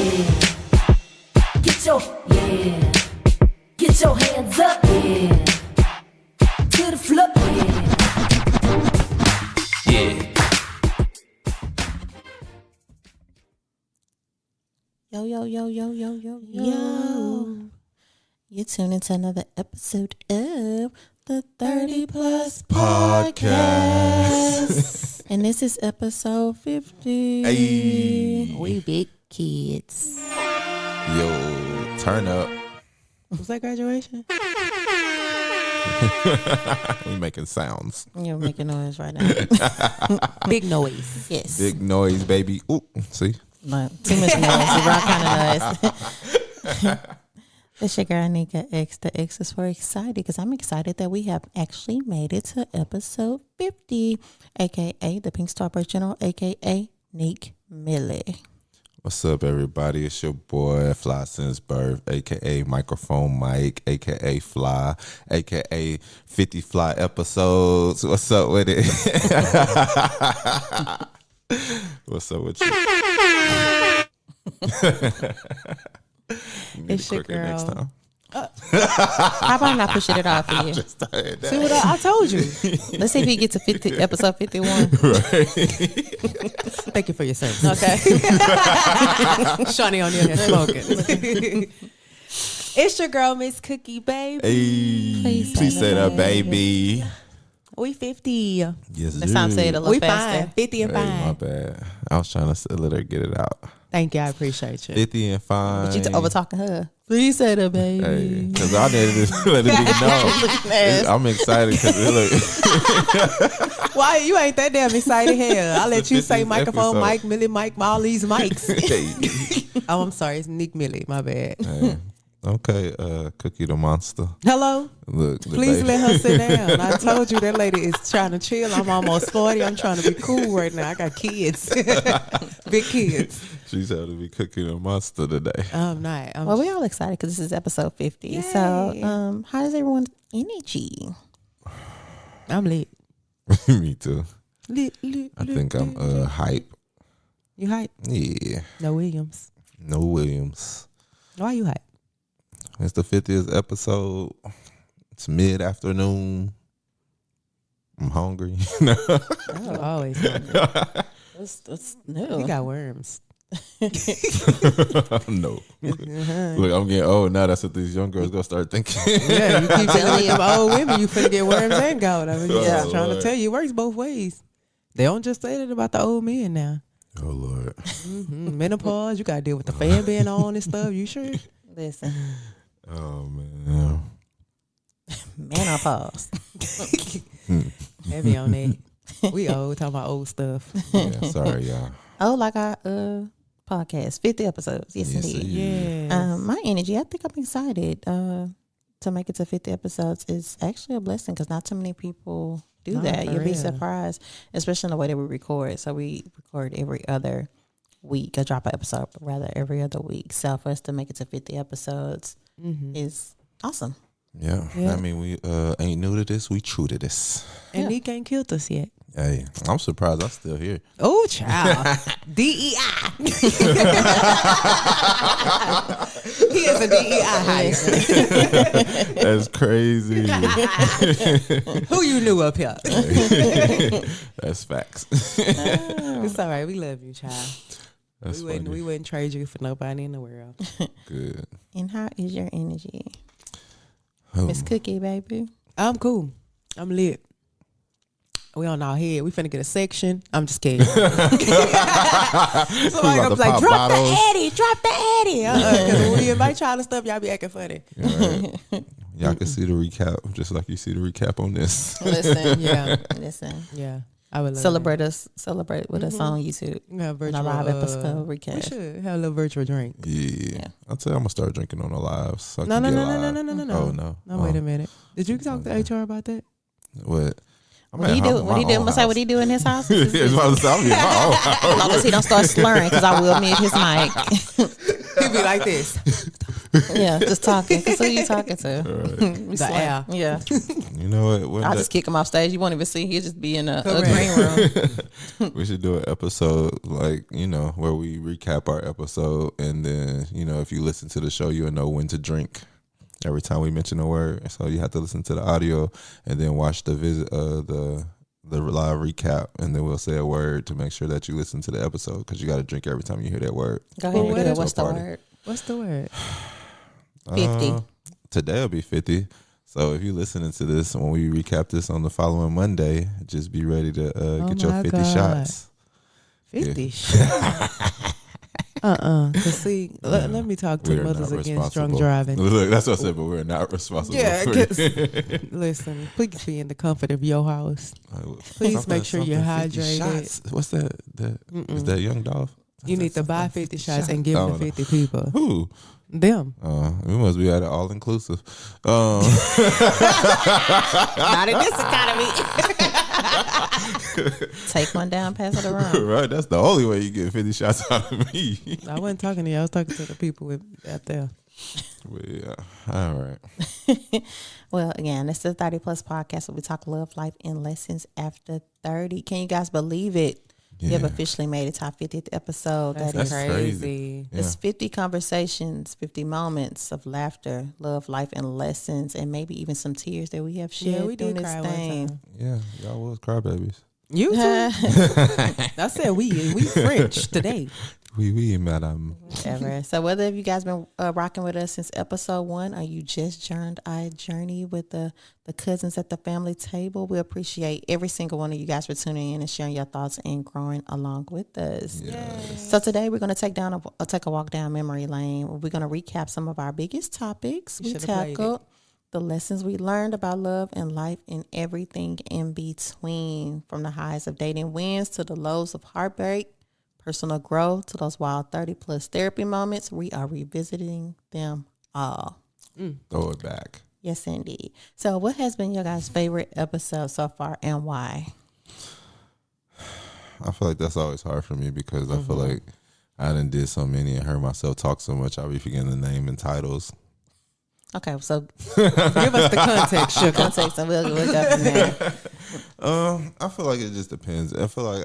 Get your hands up, yeah. To the floor, yeah. Yo. You tune into another episode of the 30 Plus Podcast. And this is episode 50. Hey. We big kids. Yo, turn up. Was that graduation? We making sounds. You're making noise right now. Big noise. Yes. Big noise, baby. Ooh, see? No, too much noise. The wrong kind of noise. It's your girl, Nneka X. The X is for excited because I'm excited that we have actually made it to episode 50, a.k.a. the Pink Starburst General, a.k.a. Neek Millie. What's up, everybody? It's your boy, Fly Since Birth, a.k.a. Microphone Mike, a.k.a. Fly, a.k.a. 50 Fly episodes. What's up with it? What's up with you? It's your girl. Next time. How about not pushing it off for you? See what I told you. Let's see if he gets to 50, episode 51. Right. Thank you for your service. Okay. Shawnee on your head smoking. It's your girl, Miss Cookie, baby. Hey, please say that, baby. We 50. Yes, That's how I'm saying it a little We faster. fine. 50 and Hey, fine. my bad. I was trying to let her get it out. Thank you. I appreciate you. 50 and fine. But you over talking her. Please say that, baby. Hey, because I needed to let it be known. I'm excited because Why you ain't that damn excited here? I'll let you say 50th microphone, episode. Mike, Millie, Mike, all these mics. Hey. Oh, I'm sorry. It's Nick Millie. My bad. Hey. Okay, Cookie the Monster. Hello. Look, the Please baby. let her sit down. I told you that lady is trying to chill. I'm almost 40. I'm trying to be cool right now. I got kids. Big kids. She's had to be Cookie the Monster today. I'm not. Well, we're all excited because this is episode 50. Yay. So, how is everyone's energy? I'm lit. Me too. Lit. I think I'm hype. You hype? Yeah. No Williams. No Williams. Why you hype? It's the 50th episode. It's mid-afternoon. I'm hungry. You always hungry. That's new. You got worms. No. Look, I'm getting old now. That's what these young girls gonna start thinking. Yeah, you keep telling them old women you finna get worms and gout. I mean, Yeah. trying to tell you, it works both ways. They don't just say that about the old men now. Oh Lord. Menopause, you gotta deal with the fan being on and stuff. You sure? Listen, Oh man. menopause. Heavy on that. We old, talking about old stuff. Yeah, sorry, y'all. Oh, like our podcast, 50 episodes. Yes, Yes, indeed. Yeah. My energy, I think I'm excited to make it to 50 episodes. Is actually a blessing because not too many people do that. For You'll be real. surprised, especially in the way that we record. So we record every other week, I drop an episode, but rather every other week. So for us to make it to 50 episodes is awesome. Yeah. Yeah. I mean, we ain't new to this. We true to this. And Nick ain't killed us yet. Hey, I'm surprised I'm still here. Oh, child. DEI. He is a DEI hire. That's crazy. Who you knew up here? That's facts. It's all right. We love you, child. That's We funny. wouldn't trade you for nobody in the world. Good. And how is your energy? Oh. Miss Cookie, baby. I'm cool. I'm lit. We on our head. We finna get a section. I'm just kidding. Somebody gonna to be like, pop drop bottles." the Addy, drop the Addy. Because when we invite y'all to stuff, y'all be acting funny. Right. Y'all can see the recap just like you see the recap on this. Listen, Yeah. listen. Yeah. I would love Celebrate with us on YouTube. that. Yeah, On virtual, a live episode We recap. should have a little virtual drink. Yeah. I'll tell you, I'm going to start drinking on the lives. So I No, can no, get no, no, live. no, no, no, no. Oh, no. No, wait a minute. Did you talk to HR about that? What? What he do? What he do? I'm gonna say what he do in his house. I'm in my own As long as he don't start slurring, because I will mute his mic. He'd be like this. Yeah, just talking. Cause who you talking to? We The air. Yeah, You know what? I'll just kick him off stage. You won't even see. He'll just be in a Correct. green room. We should do an episode like, where we recap our episode, and then, if you listen to the show, you'll know when to drink every time we mention a word. So you have to listen to the audio and then watch the live recap, and then we'll say a word to make sure that you listen to the episode, because you got to drink every time you hear that word. Go ahead. Well, and do it. what What's the party. word? What's the word? 50. Today will be 50. So if you're listening to this when we recap this on the following Monday, just be ready to get your my 50 God. shots. 50. To see, let me talk to We're Mothers not Against Drunk responsible. Driving. Look, that's what I said, but we're not responsible. Yeah, for 'cause- it. Listen, please be in the comfort of your house. Please make sure you're 50 hydrated. shots. What's that? Is that Young Dolph? You need to buy 50 shots and give them to 50 people. Who? Them. We must be at it all inclusive. Not in this economy. Take one down, pass it around. Right, that's the only way you get 50 shots out of me. I wasn't talking to you. I was talking to the people out there. Well, yeah, all right. Well, again, it's the 30 Plus podcast where we talk love, life, and lessons after 30. Can you guys believe it? You have Yeah. officially made it top 50th episode. That's That is crazy. Yeah. It's 50 conversations, 50 moments of laughter, love, life, and lessons, and maybe even some tears that we have shared Yeah, we doing did this cry one thing. time. Yeah, y'all was crybabies. You too? I said we French today. Oui, madame. Ever. So whether you guys been rocking with us since episode 1, or you just joined our journey with the cousins at the family table, we appreciate every single one of you guys for tuning in and sharing your thoughts and growing along with us. Yes. So today we're going to take a walk down memory lane. We're going to recap some of our biggest topics we should've played tackled, the lessons we learned about love and life, and everything in between, from the highs of dating wins to the lows of heartbreak, personal growth to those wild 30 plus therapy moments. We are revisiting them all. Throw it back. Yes, indeed. So what has been your guys' favorite episode so far, and why? I feel like that's always hard for me, because I feel like I done did so many and heard myself talk so much, I'll be forgetting the name and titles. Okay, so Give us the context, sugar. context, and we'll go from there. I feel like it just depends. I feel like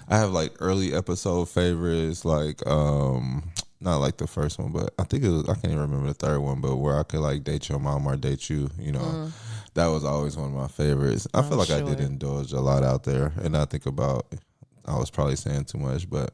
I have like early episode favorites, like not like the first one, but I think it was, I can't even remember the third one, but where I could like date your mom or date you, that was always one of my favorites. I feel like I did indulge a lot out there, and I think about, I was probably saying too much, but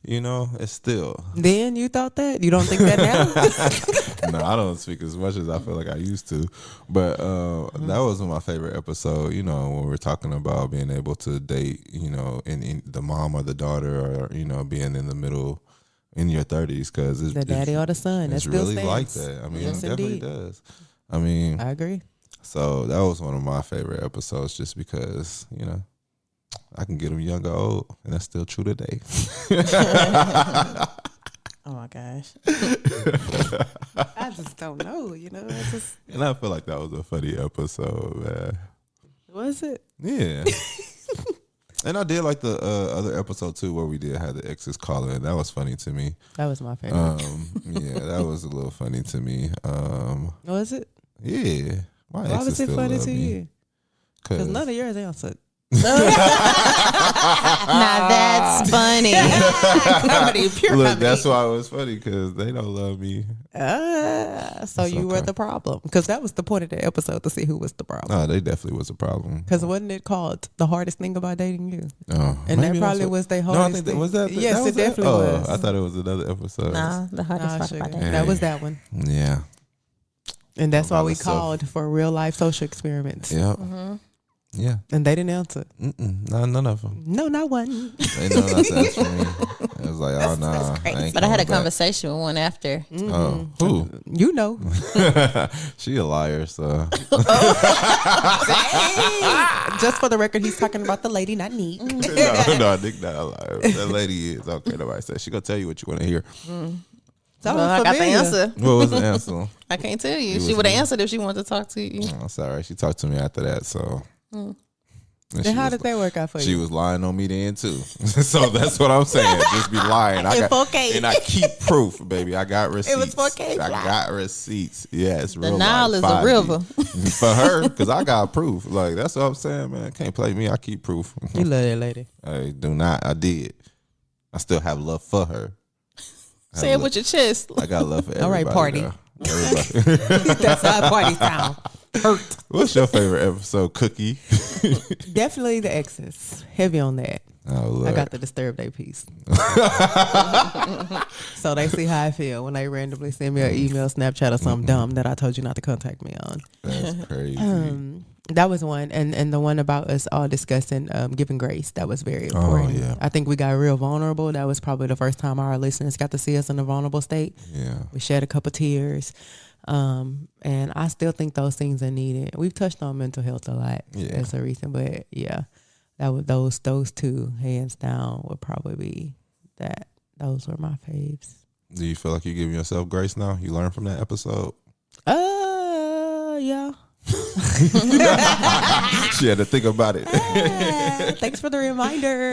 it's still. Then you thought that? You don't think that now? No, I don't speak as much as I feel like I used to, but that was my favorite episode. When we're talking about being able to date, in the mom or the daughter, or being in the middle in your 30s, because The daddy or the son. That it's still really like stands. that. I mean, Yes, it definitely indeed. does. I mean, I agree. so that was one of my favorite episodes, just because I can get them young or old, and that's still true today. Oh my gosh. I just don't know, And I feel like that was a funny episode, man. Was it? Yeah. And I did like the other episode too, where we did have the exes call in. That was funny to me. That was my favorite. Yeah, that was a little funny to me. Was it? Yeah. My Why exes was it still funny love to me. you? Because none of yours answered. Now that's funny. Look, that's why it was funny, because they don't love me. So you were okay. the problem. Because that was the point of the episode, to see who was the problem. No, they definitely was a problem. Because wasn't it called The Hardest Thing About Dating You? Oh, And maybe that probably that's what- was their No, I hardest think that thing. was that. Yes, that was it definitely that? was. I thought it was another episode. Nah, the hardest Nah, part sugar. about that. That was that one. Yeah. And that's why About we myself. called for real life social experiments. Yep. Yeah. And they didn't answer. None of them. No, not one. They know not to ask for me. I was like, oh no. But I had a conversation with one after. Oh, who? You know. She a liar, so. Just for the record, he's talking about the lady, not me. no, I think not a liar. That lady is okay. Nobody said she gonna tell you what you want to hear. That Well, was I got the familiar. answer. What was the answer? I can't tell you. It She was would have me. answered if she wanted to talk to you. Oh, sorry, she talked to me after that, so. And Then she how was did that work out for She you? was lying on me then too. So that's what I'm saying. Just be lying. In 4K. And I keep proof, baby. I got receipts. was 4K I fly. got receipts. Yeah, it's real. Nile life, is a 5G. river. For her, because I got proof. Like that's what I'm saying, man. Can't play me. I keep proof. You love that lady. I do not. I did. I still have love for her. Say it with your chest. I got love for All everybody. right, party. Though. Everybody. That's how party sound. Hurt. What's your favorite episode, Cookie? Definitely the exes. Heavy on that. Oh, Lord. I got the Disturbed Day piece. So they see how I feel when they randomly send me an email, Snapchat, or something dumb that I told you not to contact me on. That's crazy. That was one. And the one about us all discussing giving grace. That was very important. yeah. I think we got real vulnerable. That was probably the first time our listeners got to see us in a vulnerable state. Yeah. We shed a couple tears. And I still think those things are needed. We've touched on mental health a lot. Yeah. That's a reason. But yeah, that was those two hands down would probably be that. Those were my faves. Do you feel like you're giving yourself grace now? You learned from that episode? Yeah. She had to think about it. Thanks for the reminder.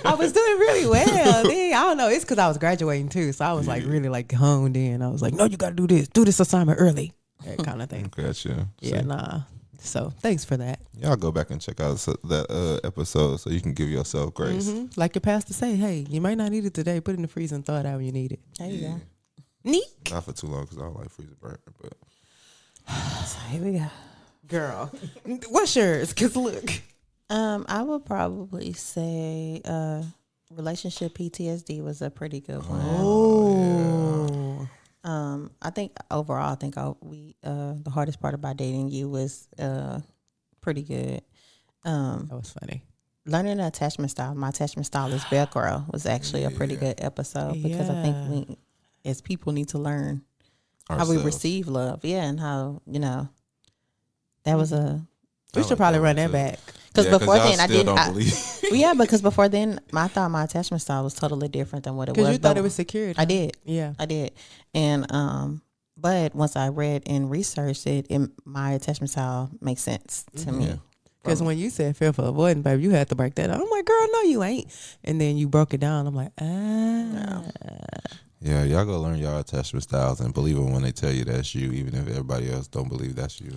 I was doing really well. I don't know. It's because I was graduating too, so I was like really like honed in. I was like, no, you got to do this assignment early, that kind of thing. Gotcha. Yeah, nah. So thanks for that. Y'all go back and check out that episode so you can give yourself grace. Like your pastor say, hey, you might not need it today. Put it in the freezer and throw it out when you need it. There you go. Neat. Not for too long because I don't like freezer burger, but So here we go. Girl, what's yours? Because look. I would probably say relationship PTSD was a pretty good one. Oh. I think overall, the hardest part about dating you was pretty good. That was funny. Learning the attachment style. My attachment style is Velcro was actually a pretty good episode because I think we, as people, need to learn how we receive love. Yeah, and how that was a. We should probably run that back. Because before then, I didn't. believe. Yeah, because before then, I thought my attachment style was totally different than what it was. Because you thought it was security. I did. Yeah. I did. And but once I read and researched it, my attachment style makes sense to me. Because when you said fear for avoidance, baby, you had to break that down. I'm like, girl, no, you ain't. And then you broke it down. I'm like, Yeah, y'all go learn y'all attachment styles and believe it when they tell you that's you, even if everybody else don't believe that's you.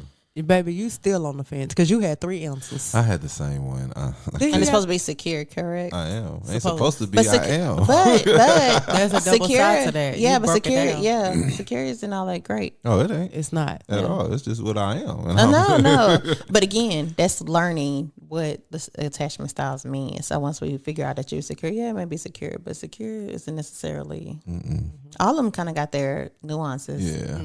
Baby, you still on the fence because you had 3 answers. I had the same one. And it's supposed to be secure, correct? I am. Ain't supposed to be. I am. But There's a double secure, side to that. yeah, You but broke it secure, down. yeah, secure isn't all that great. Oh, it ain't It's not. at all. It's just what I am. No. But again, that's learning what the attachment styles mean. So once we figure out that you're secure, yeah, it may be secure, but secure isn't necessarily. All of them kind of got their nuances. Yeah.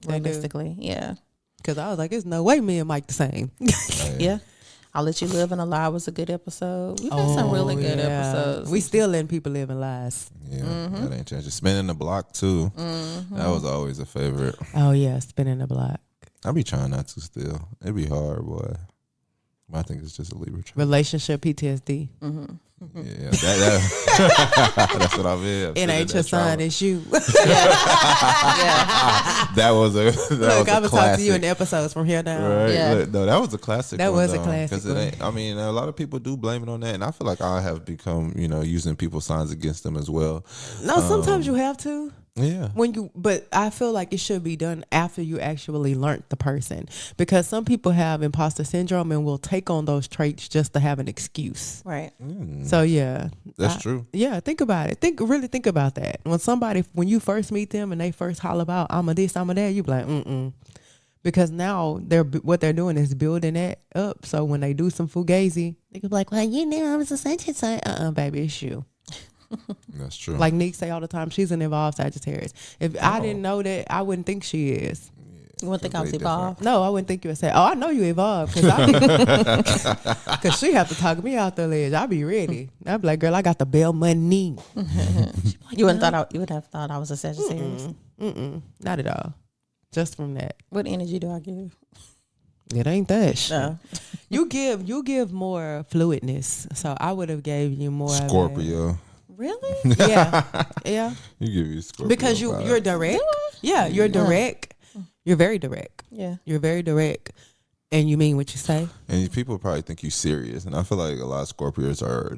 Realistically, yeah. Because I was like, there's no way me and Mike the same. Yeah. I'll Let You Live in a Lie was a good episode. We've had some really good episodes. We still letting people live in lies. Yeah, that ain't changing. Spinning the block too. That was always a favorite. Oh, yeah, spinning the block. I be trying not to still. It be hard, boy. I think it's just a Libra trait. Relationship PTSD. Yeah, that's what I mean. It ain't your sign, it's you. That was a Look, I was talking classic. to you in the episodes from here down. Right. Yeah. Look, no, that was a classic. That one, was a though, classic 'cause it one. ain't, I mean, a lot of people do blame it on that, and I feel like I have become, using people's signs against them as well. No, sometimes you have to. Yeah. But I feel like it should be done after you actually learned the person, because some people have imposter syndrome and will take on those traits just to have an excuse. Right. So yeah, That's true. Yeah, think about it. Really think about that. When you first meet them and they first holler about I'm a this, I'm a that, you be like, because now what they're doing is building that up. So when they do some fugazi, they could be like, well, I was a Sagittarius. Baby, it's you. That's true. Like Nick say all the time, she's an evolved Sagittarius. If I didn't know that, I wouldn't think she is. You wouldn't think I was Completely evolved? No, I wouldn't think you would say, oh, I know you evolved. Because she have to talk me out the ledge. I'll be ready. I'll be like, girl, I got the bail money. You would have thought I was a Sagittarius. Not at all. Just from that. What energy do I give? It ain't that shit. No. You give more fluidness. So I would have gave you more of a- Scorpio. Really? Yeah. You give you Scorpio Because vibes. you're direct. Yeah, you're direct. You're very direct. Yeah. You're very direct. And you mean what you say? And people probably think you serious, and I feel like a lot of Scorpios are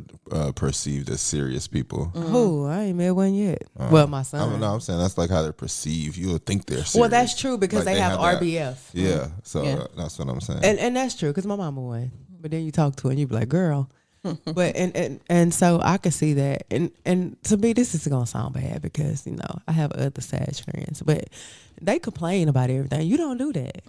perceived as serious people. Oh, I ain't met one yet. Well, my son. I'm saying that's like how they're perceived. You'll think they're serious. Well, that's true because Like, they have that. RBF. Yeah, so Yeah. that's what I'm saying. And that's true because my mama won. But then you talk to her and you be like, girl. But and so I could see that. And to me, this is gonna sound bad because, you know, I have other Sag friends, but they complain about everything. You don't do that.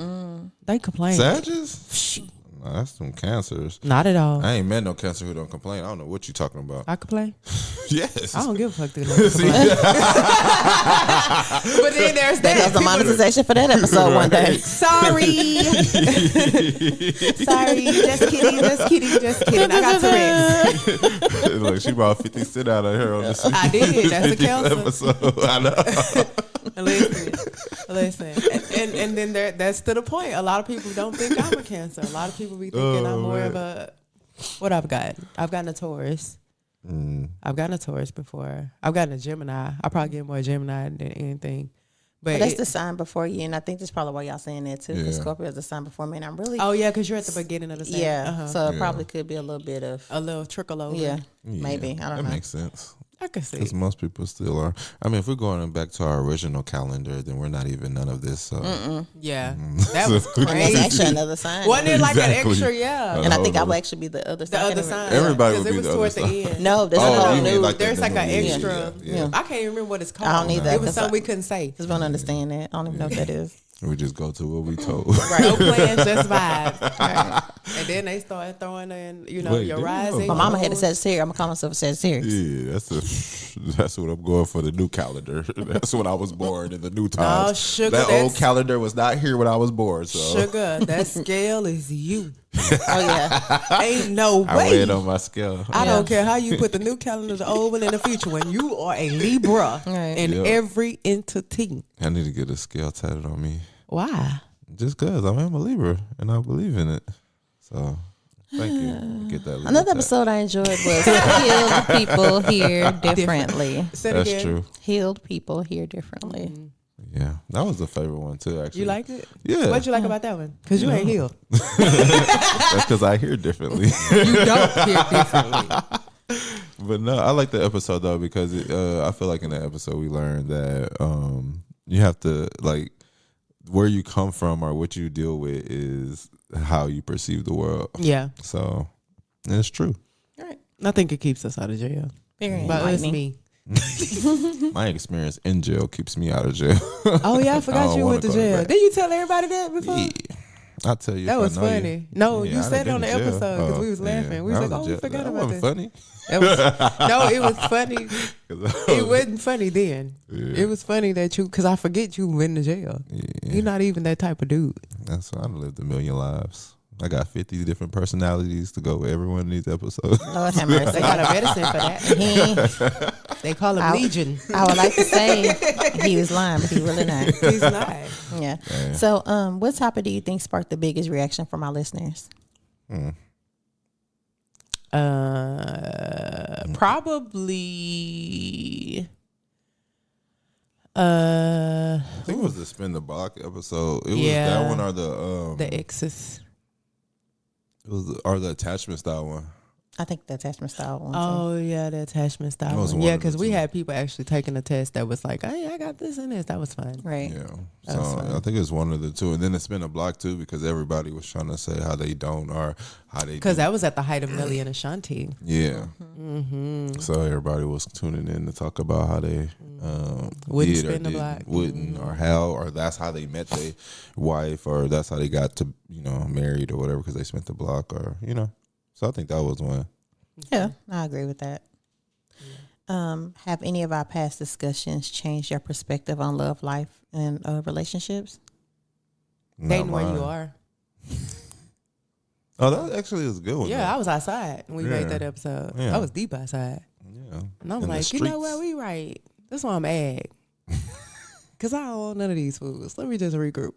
They complain. Sages? No, that's some cancers. Not at all. I ain't met no cancer who don't complain. I don't know what you talking about. I complain. Yes. I don't give a fuck. They don't complain. But then there's There goes that. the monetization for that episode one day. Sorry. Sorry. Just kidding. I got Tourette's. Look, she brought 50 Cent out of her on this. I did. That's a cancer. episode. I know. Listen. And then that's to the point. A lot of people don't think I'm a Cancer. A lot of people be thinking I'm more of a, what I've got. I've gotten a Taurus. I've gotten a Taurus before. I've gotten a Gemini. I probably get more Gemini than anything. But That's the sign before you, and I think that's probably why y'all saying that too. Because Yeah. Scorpio is the sign before me, and I'm really oh yeah, because you're at the beginning of the sign. yeah. So it Yeah. probably could be a little bit of A little trickle over. yeah, maybe I don't that know. makes sense. I can see. Because most people still are. I mean, if we're going back to our original calendar, then we're not even none of this. So. Yeah, that was And that's crazy. actually another sign. Wasn't it like Exactly. an extra? Yeah, And I think I would actually be the other the side. other sign. Everybody would 'Cause be it was the toward other the side. end. No, there's Oh, a whole you mean new. like the There's like new an one. extra. Yeah. I can't even remember what it's called. I don't either, It was 'cause something we couldn't say. Just want to understand that. I don't even know what that is. We just go to what we told. No plans, just vibes. Right. And then they started throwing in, you know, Wait, your damn. rising. My mama had a moon. Sagittarius. I'm gonna call myself a Sagittarius. Yeah, that's what I'm going for, the new calendar. That's when I was born in the new times. sugar, that old that's- calendar was not here when I was born. So Sugar, that scale is you. Oh yeah, Ain't no I weigh way. it on my scale. I don't care how you put the new calendar, the old one, and the future one. You are a Libra Right. in Yep. every entity. I need to get a scale tatted on me. Why? Just because I am a Libra and I believe in it. So thank you. Get that Libra another tat. episode I enjoyed was healed people hear differently. Say it That's again. true. Healed people hear differently. Yeah, that was a favorite one too. Actually, You liked it? Yeah, What'd you like about that one? Because you ain't healed. that's because I hear differently. You don't hear differently. But no, I like the episode though because I feel like in the episode we learned that you have to like where you come from or what you deal with is how you perceive the world. Yeah. So it's true. Right. I think it keeps us out of jail. Very But it's enlightening. me. My experience in jail keeps me out of jail. Oh, yeah. I I forgot don't you wanna went to go jail. back. Did you tell everybody that before? Yeah. I'll tell you. That if I was know you. funny. No, Yeah, you I said it done on the been to jail. episode because Oh, we was laughing. yeah. We was I like, in oh, we jail. forgot That about wasn't that. funny. It was, no, it was funny. It wasn't funny then. Yeah. It was funny that you, because I forget you went to jail. Yeah. You're not even that type of dude. That's why I lived a million lives. I got 50 different personalities to go with every one of these episodes. Lord have mercy. They got a medicine for that. They call him I- Legion. I would like to say he was lying, but he really not. He's not. Yeah. So, what topic do you think sparked the biggest reaction from our listeners? Probably. I think it was the Spin the Block episode. It was Yeah. that one or The exes. it was the attachment style one. I think the attachment style one. Oh yeah, the attachment style. That was One. one Yeah, of the because we two. had people actually taking a test that was like, "Hey, I got this and this." That was fun. Right. Yeah. That was So fun. I think it was one of the two. And then it's Spin the Block too because everybody was trying to say how they don't or how they Because do. that was at the height of Nelly and Ashanti. Yeah. Mm-hmm. So everybody was tuning in to talk about how they Wouldn't did or spin the didn't, block. wouldn't or how or that's how they met their wife or that's how they got to married or whatever because they spent the block or So I think that was one. Yeah, I agree with that. Have any of our past discussions changed your perspective on love, life, and relationships? Not Dating where mine. you are. Oh, that actually is a good one. Yeah, I was outside when we Yeah. made that episode. Yeah. I was deep outside. Yeah. And I'm In the like, you know streets. what? We right. That's why I'm ag. Because I don't want none of these foods. Let me just regroup.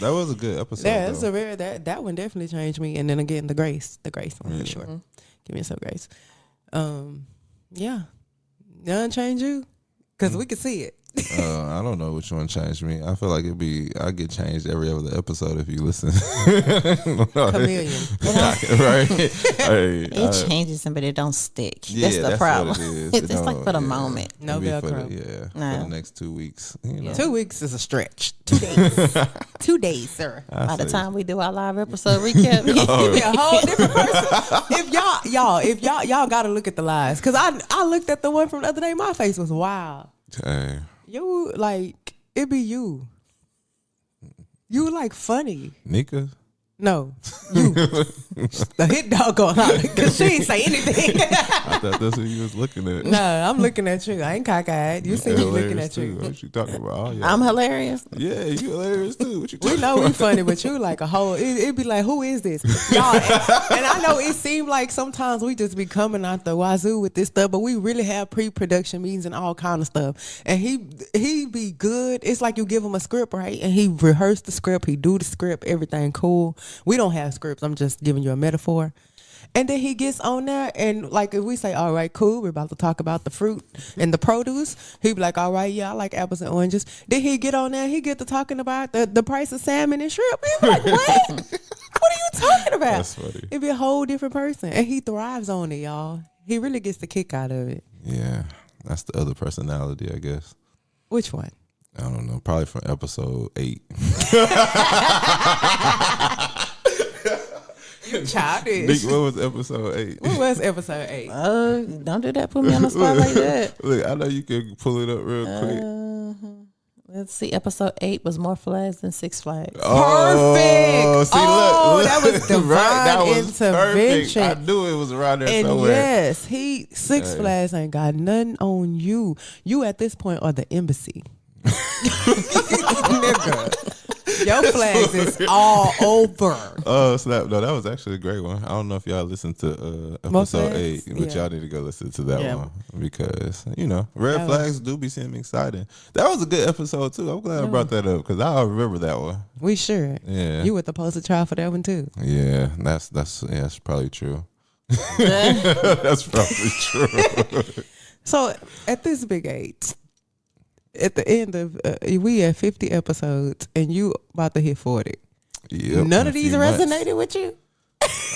That was a good episode. Yeah, it's though. a very that one definitely changed me. And then again, the grace one for sure. Give me some grace. Yeah, none change you because we could see it. I don't know which one changed me. I feel like I get changed every other episode if you listen. Chameleon. Right? Hey, It changes them, but it don't stick. Yeah, that's the that's problem. what it is. It's like for the moment. No Maybe Velcro. For No. the next 2 weeks. You know. 2 weeks is a stretch. 2 days. 2 days, sir. By the say- time we do our live episode recap, You be a whole different person. If y'all gotta look at the lies, cause I looked at the one from the other day. My face was wild. Hey. You like it be you. You like funny. Nneka? No, you. The hit dog going out because she ain't say anything. I thought that's what you was looking at. No, I'm looking at you. I ain't cockeyed. You see me looking Hilarious at too. you. What you talking about? Oh, yeah. I'm hilarious. Yeah, you hilarious too. What you We talking know we about? funny, but you like a whole. It be like, who is this, y'all? And I know it seemed like sometimes we just be coming out the wazoo with this stuff, but we really have pre-production meetings and all kind of stuff. And he be good. It's like you give him a script, right? And he rehearse the script. He do the script. Everything cool. We don't have scripts. I'm just giving you a metaphor. And then he gets on there and like if we say, all right, cool, we're about to talk about the fruit and the produce, he be like, all right, yeah, I like apples and oranges. Then he get on there, he get to talking about the price of salmon and shrimp. He be like, what? What are you talking about? That's funny. It'd be a whole different person. And he thrives on it, y'all. He really gets the kick out of it. Yeah, that's the other personality, I guess. Which one? I don't know. Probably from episode 8. Childish. Nick, what was episode 8? What was episode 8? Don't do that. Put me on the spot like that. Look, I know you can pull it up real quick. Let's see. Episode 8 was more flags than Six Flags. Perfect. See, look. That was divine That was intervention. perfect. I knew it was around there And somewhere. yes, Six Flags ain't got nothing on you. You at this point are the embassy. Nigga. Your flags is all over. Oh, snap. No, that was actually a great one. I don't know if y'all listened to Most episode flags? 8, but Yeah. y'all need to go listen to that Yeah. one because, red That flags do be seeming exciting. That was a good episode, too. I'm glad I brought that up because I remember that one. We sure. Yeah. You were the poster child for that one too. Yeah, that's probably true. That's probably true. So at this big 8, at the end of we at 50 episodes and you about to hit 40. Yep, None in of a these few months. resonated with you?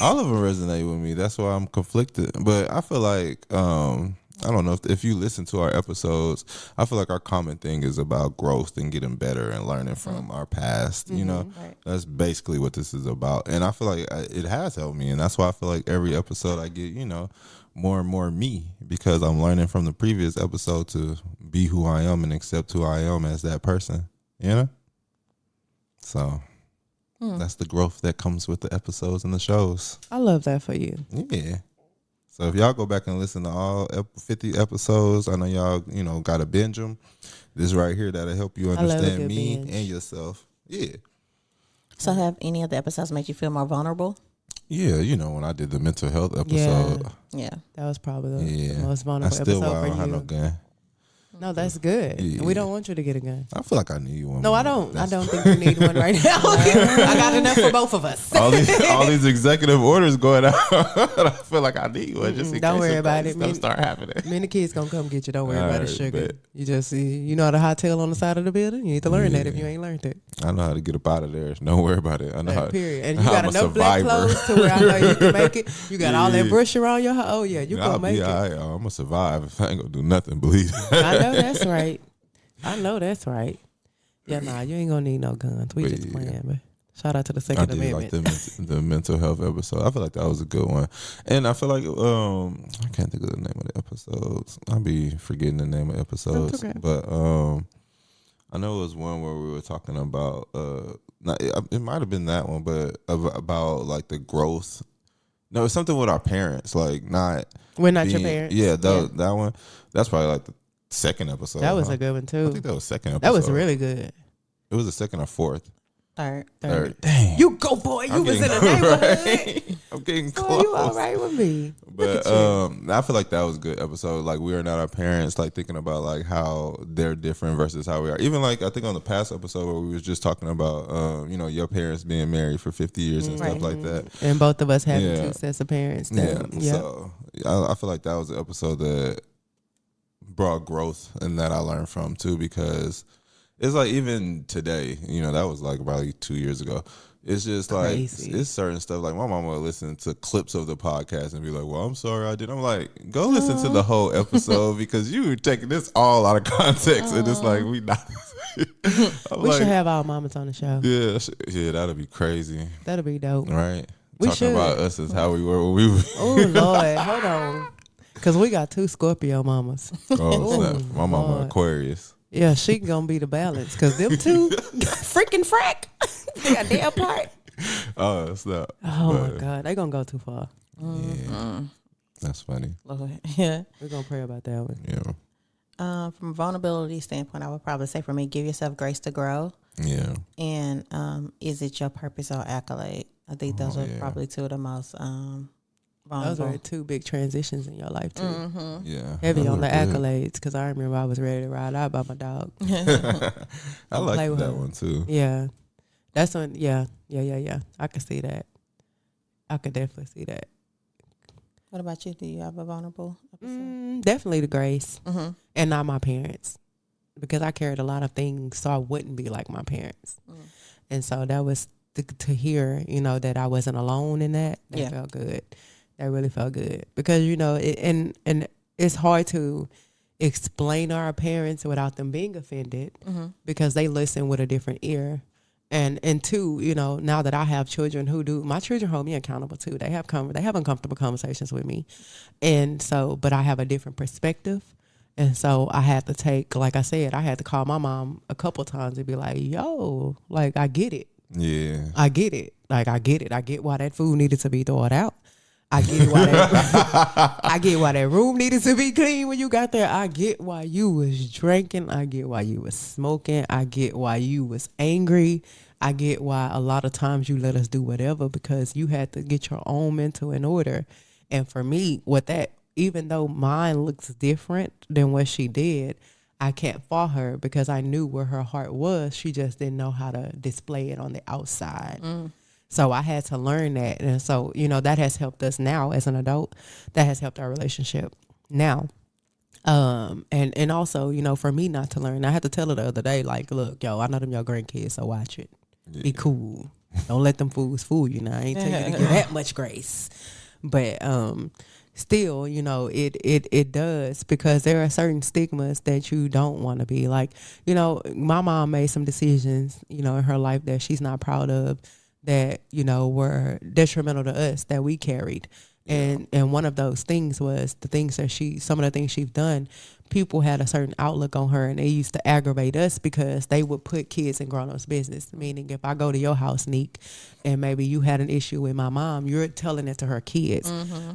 All of them resonate with me. That's why I'm conflicted. But I feel like I don't know if you listen to our episodes. I feel like our common thing is about growth and getting better and learning from our past. You know, right. that's basically what this is about. And I feel like it has helped me, and that's why I feel like every episode I get, more and more me because I'm learning from the previous episode to be who I am and accept who I am as that person. You know, so. That's the growth that comes with the episodes and the shows. I love that for you. Yeah. So if y'all go back and listen to all 50 episodes, I know y'all, got to binge them. This right here, that'll help you love a understand good me binge. and yourself. Yeah. So have any of the episodes made you feel more vulnerable? Yeah, when I did the mental health episode. Yeah. That was probably the Yeah. most I vulnerable still episode for don't have you. no gun. No, that's good. Yeah. We don't want you to get a gun. I feel like I need one. No, I man. don't. I That's- don't think you need one right now. I got enough for both of us. all these executive orders going out. I feel like I need one just in Don't case worry some about crazy it. stuff start happening. Many kids gonna come get you. Don't worry about it, Alright, sugar. bet. You just you know the hotel on the side of the building. You need to learn that if you ain't learned it. I know how to get up out of there. Don't worry about it. I know how. Period. And you I'm got a enough black survivor. clothes to where I know you can make it. You got all that Yeah. brush around your. Oh yeah, you I'll gonna make be it. all right. I'm gonna survive. I ain't gonna do nothing. Believe it. I know that's right. I know that's right. Yeah, nah, you ain't gonna need no guns. We But just yeah. playing, but shout out to the I Second did like Amendment. the mental health episode. I feel like that was a good one, and I feel like I can't think of the name of the episodes. I'll be forgetting the name of episodes, okay. but I know it was one where we were talking about. It might have been that one, but about like the growth. No, it's something with our parents, like not. We're not your being- parents. Yeah, that one. That's probably like the second episode. That was huh? a good one I too. think that was second episode. That was really good. It was the second or fourth. Third. Third. Dang. You go, boy. You I'm was in the getting- neighborhood. right? I'm getting Boy, close. you all right with me. But Look at I feel like that was a good episode. Like we are not our parents. Like thinking about like how they're different versus how we are. Even like I think on the past episode where we was just talking about your parents being married for 50 years and stuff Right. like that. And both of us having Yeah. two sets of parents. Yeah. That, yeah. So I feel like that was an episode that brought growth, and that I learned from too, because it's like even today, you know, that was like probably 2 years ago. It's just like it's certain stuff. Like my mama would listen to clips of the podcast and be like, "Well, I'm sorry I did." I'm like, "Go listen to the whole episode because you were taking this all out of context." And it's like we not. We should have our mamas on the show. Yeah, that'd be crazy. That'd be dope, right? We Talking should. about us as how we were when we were. Oh Lord, hold on, because we got 2 Scorpio mamas. Oh, snap. My mama Lord. Aquarius. Yeah, she gonna be the balance because them 2 freaking frack. They got their part. Oh, snap. Oh my God, they gonna go too far. Yeah, that's funny. Lord. Yeah. We're gonna pray about that one. Yeah. From a vulnerability standpoint, I would probably say for me, give yourself grace to grow. Yeah. And is it your purpose or accolade? I think those are probably 2 of the most vulnerable. Those are 2 big transitions in your life too. Mm-hmm. Yeah. Heavy on the good. accolades because I remember I was ready to ride out by my dog. I like play with that her. one too. Yeah, that's when. Yeah. I could see that. I could definitely see that. What about you? Do you have a vulnerable episode? Definitely the grace, Mm-hmm. and not my parents, because I carried a lot of things, so I wouldn't be like my parents. And so that was to hear, you know, that I wasn't alone in that. That felt good. That really felt good because you know, and it's hard to explain our parents without them being offended because they listen with a different ear. And 2, you know, now that I have children my children hold me accountable too. They have uncomfortable conversations with me. And so, but I have a different perspective. And so I had to take, like I said, I had to call my mom a couple times and be like, yo, like, I get it. Yeah. I get it. Like, I get it. I get why that food needed to be thrown out. I get why that I get why that room needed to be clean when you got there. I get why you was drinking. I get why you was smoking. I get why you was angry. I get why a lot of times you let us do whatever because you had to get your own mental in order. And for me, with that, even though mine looks different than what she did, I can't fault her because I knew where her heart was. She just didn't know how to display it on the outside. So I had to learn that. And so, you know, that has helped us now as an adult. That has helped our relationship now. And also, you know, for me not to learn, I had to tell her the other day, like, look, yo, I know them your grandkids, so watch it. Yeah. Be cool. Don't let them fools fool you now. I ain't tell you to give that much grace. But still, you know, it does because there are certain stigmas that you don't want to be. Like, you know, my mom made some decisions, you know, in her life that she's not proud of, that, you know, were detrimental to us, that we carried. And one of those things was the things that some of the things she's done, people had a certain outlook on her and they used to aggravate us because they would put kids in grown-ups' business. Meaning if I go to your house, Neek, and maybe you had an issue with my mom, you're telling it to her kids.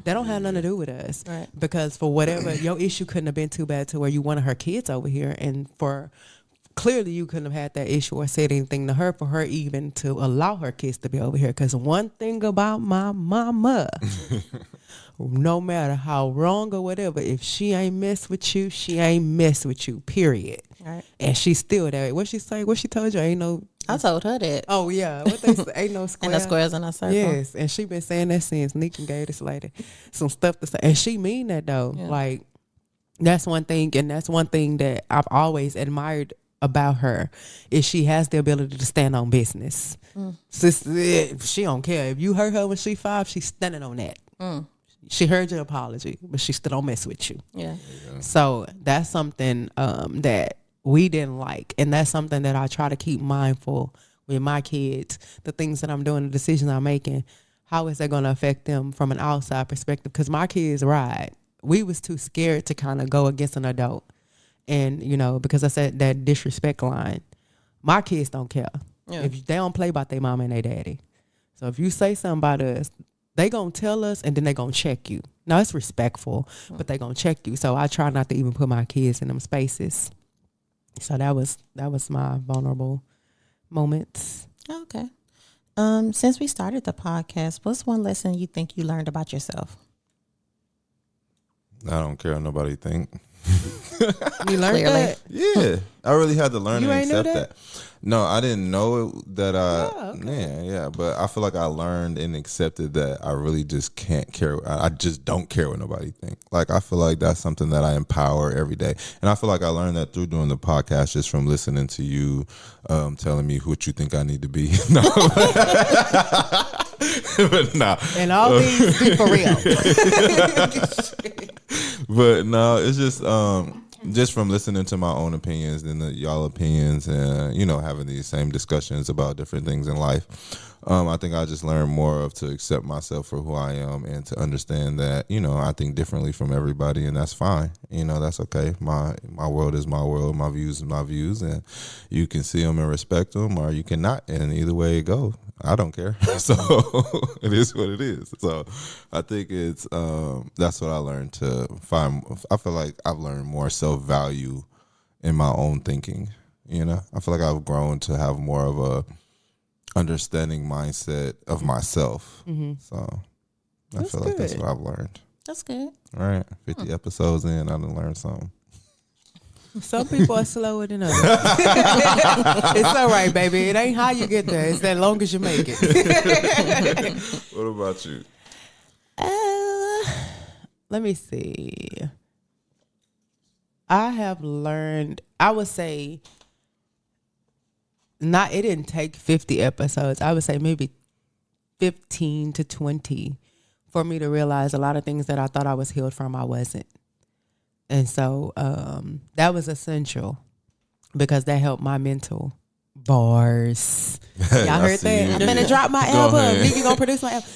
That don't have nothing to do with us. Right. Because for whatever, your issue couldn't have been too bad to where you wanted her kids over here. And clearly you couldn't have had that issue or said anything to her for her even to allow her kids to be over here. Because one thing about my mama, no matter how wrong or whatever, if she ain't mess with you, she ain't mess with you, period. Right. And she's still that way. What she say? What she told you? Ain't no... I told her that. Oh, yeah. What they say? Ain't no square. And the squares in a circle. Yes. And she been saying that since. Nika gave this lady some stuff to say. And she mean that, though. Yeah. Like, that's one thing. And that's one thing that I've always admired about her is she has the ability to stand on business. She don't care. If you heard her when she 5, she's standing on that. She heard your apology, but she still don't mess with you. Yeah. So that's something that we didn't like. And that's something that I try to keep mindful with my kids. The things that I'm doing, the decisions I'm making, how is that going to affect them from an outside perspective? Because my kids ride. We was too scared to kind of go against an adult. And, you know, because I said that disrespect line, my kids don't care. Yeah. If they don't play about their mama and their daddy. So if you say something about us, they going to tell us and then they going to check you. Now, it's respectful, but they going to check you. So I try not to even put my kids in them spaces. So that was my vulnerable moments. Okay. Since we started the podcast, what's one lesson you think you learned about yourself? I don't care what nobody think. You learned Clearly. that? Yeah, I really had to learn You and ain't knew accept that? that. No, I didn't know that. okay. Yeah, but I feel like I learned and accepted that I really just can't care. I just don't care what nobody think. Like I feel like that's something that I empower every day, and I feel like I learned that through doing the podcast, just from listening to you, telling me what you think I need to be. No, but nah. And all these be for real. But no, it's just from listening to my own opinions and y'all opinions, and having these same discussions about different things in life. I think I just learned more of to accept myself for who I am and to understand that I think differently from everybody, and that's fine. That's okay. My world is my world. My views is my views, and you can see them and respect them, or you cannot. And either way it goes, I don't care. So it is what it is. So I think it's that's what I learned to find. I feel like I've learned more self-value in my own thinking. I feel like I've grown to have more of a understanding mindset of myself. So I feel like that's what I've learned. That's good. All right, 50 episodes in, I done learned something. Some people are slower than others. It's all right, baby. It ain't how you get there. It's as long as you make it. What about you? Let me see. I have learned, I would say, it didn't take 50 episodes. I would say maybe 15 to 20 for me to realize a lot of things that I thought I was healed from, I wasn't. And so that was essential because that helped my mental bars. Y'all I heard see that? you. I'm gonna drop my Go album. ahead. Nigga gonna produce my album.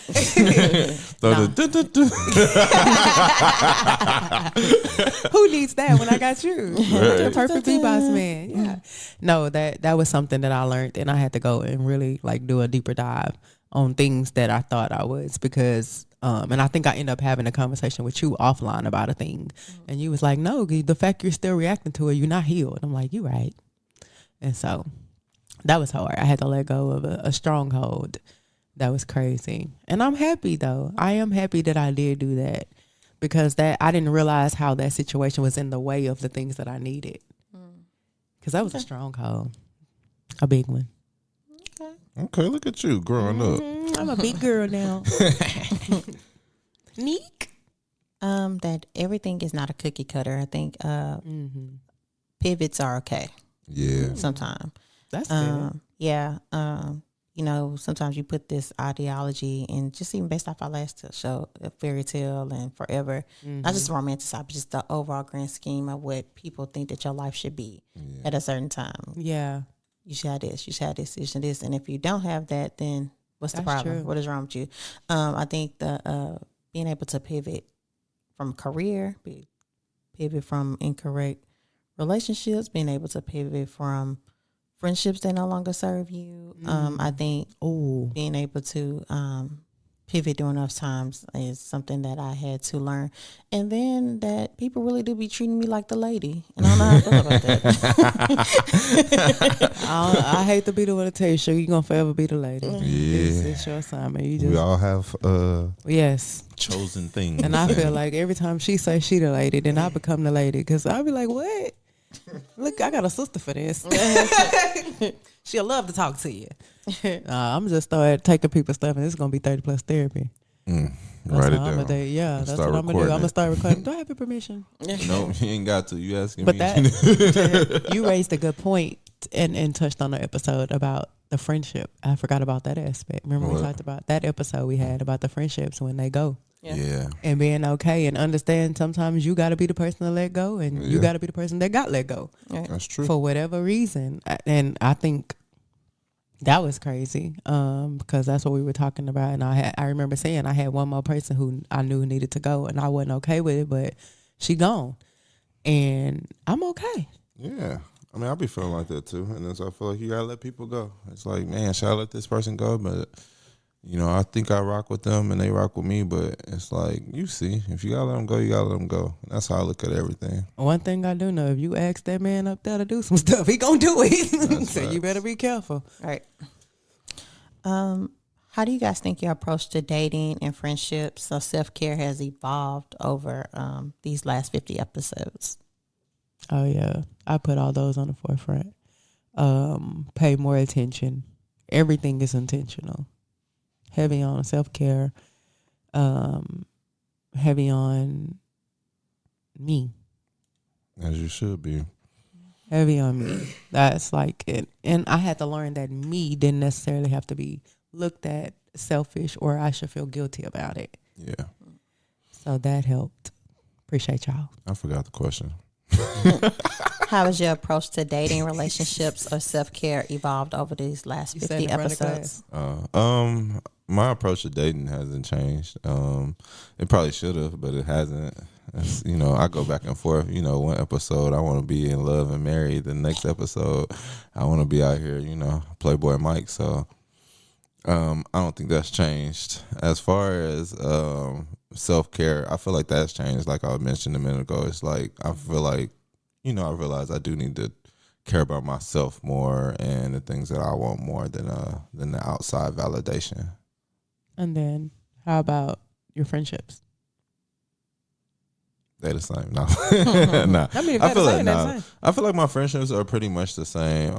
Who needs that when I got you? You're a perfect beatbox man. Yeah. No, that was something that I learned, and I had to go and really do a deeper dive on things that I thought I was, because and I think I ended up having a conversation with you offline about a thing, and you was like, no, the fact you're still reacting to it, you're not healed. I'm like, you're right. And so that was hard. I had to let go of a stronghold. That was crazy. And I'm happy though. I am happy that I did do that, because I didn't realize how that situation was in the way of the things that I needed. Because that was a stronghold. A big one. Okay, look at you growing up. I'm a big girl now. Neek? That everything is not a cookie cutter. I think pivots are okay. Yeah. Sometimes. That's good. Yeah. Sometimes you put this ideology, and just even based off our last show, a fairy tale and forever, not just romanticize, but just the overall grand scheme of what people think that your life should be at a certain time. Yeah. You should have this, you should have this, you should have this. And if you don't have that, then what's the That's problem? true. What is wrong with you? I think the being able to pivot from career, pivot from incorrect relationships, being able to pivot from friendships that no longer serve you. I think being able to pivot during those times is something that I had to learn. And then that people really do be treating me like the lady. And I don't know how I feel about that. I hate to be the one to tell you, sugar, you're going to forever be the lady. Yeah. It's your assignment. We all have Yes. chosen things. And I feel like every time she says she the lady, then I become the lady. Because I'll be like, what? Look, I got a sister for this. She'll love to talk to you. I'm just start taking people's stuff, and it's going to be 30 plus therapy. Write it That's down. what I'm going to do. I'm going to start recording. Do I have your permission? No, you ain't got to. You asking But me. that, you raised a good point and touched on the episode about the friendship. I forgot about that aspect. Remember we talked about that episode we had about the friendships when they go. Yeah. And being okay and understand sometimes you got to be the person to let go, and you got to be the person that got let go. That's true. For whatever reason. And I think that was crazy because that's what we were talking about. And I remember saying I had one more person who I knew needed to go, and I wasn't okay with it, but she gone. And I'm okay. Yeah. I mean, I'll be feeling like that too. And then so I feel like you got to let people go. It's like, man, should I let this person go? But I think I rock with them and they rock with me, but it's like, you see, if you gotta let them go, you gotta let them go. And that's how I look at everything. One thing I do know, if you ask that man up there to do some stuff, he gonna do it. So you better be careful. Right. How do you guys think your approach to dating and friendships or self-care has evolved over these last 50 episodes? Oh yeah, I put all those on the forefront. Pay more attention. Everything is intentional. Heavy on self-care. Heavy on me. As you should be. Heavy on me. That's like it. And I had to learn that me didn't necessarily have to be looked at selfish or I should feel guilty about it. Yeah. So that helped. Appreciate y'all. I forgot the question. How has your approach to dating, relationships, or self-care evolved over these last You 50 sat in front of episodes? My approach to dating hasn't changed. It probably should have, but it hasn't. It's, I go back and forth. One episode I want to be in love and married. The next episode I want to be out here, Playboy Mike. So I don't think that's changed. As far as self-care, I feel like that's changed. Like I mentioned a minute ago, it's like I feel like, I realize I do need to care about myself more and the things that I want more than the outside validation. And then how about your friendships? They're the same. No. Nah. I mean, if I feel they're the like same, they're the same. I feel like my friendships are pretty much the same.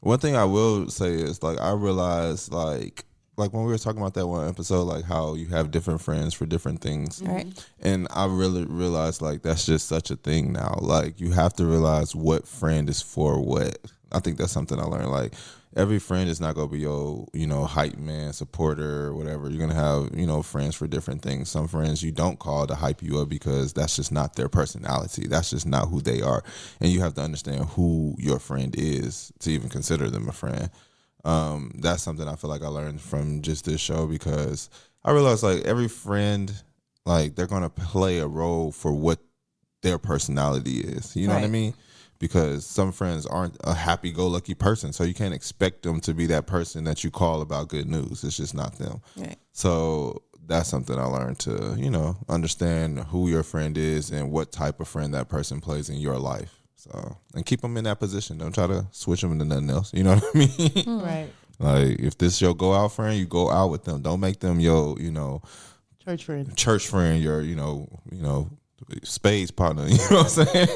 One thing I will say is like I realized like when we were talking about that one episode, like how you have different friends for different things. Right. And I really realized like that's just such a thing now. Like you have to realize what friend is for what. I think that's something I learned. Like every friend is not gonna be your, hype man, supporter, or whatever. You're gonna have, friends for different things. Some friends you don't call to hype you up because that's just not their personality. That's just not who they are. And you have to understand who your friend is to even consider them a friend. That's something I feel like I learned from just this show because I realized like every friend, like they're gonna play a role for what their personality is. You know what I Right. mean? Because some friends aren't a happy-go-lucky person, so you can't expect them to be that person that you call about good news. It's just not them. Right. So that's something I learned to, understand who your friend is and what type of friend that person plays in your life. So, and keep them in that position. Don't try to switch them into nothing else. You know what I mean? Right. Like, if this your go out friend, you go out with them. Don't make them your, Church friend. your, spades partner. You know what I'm saying?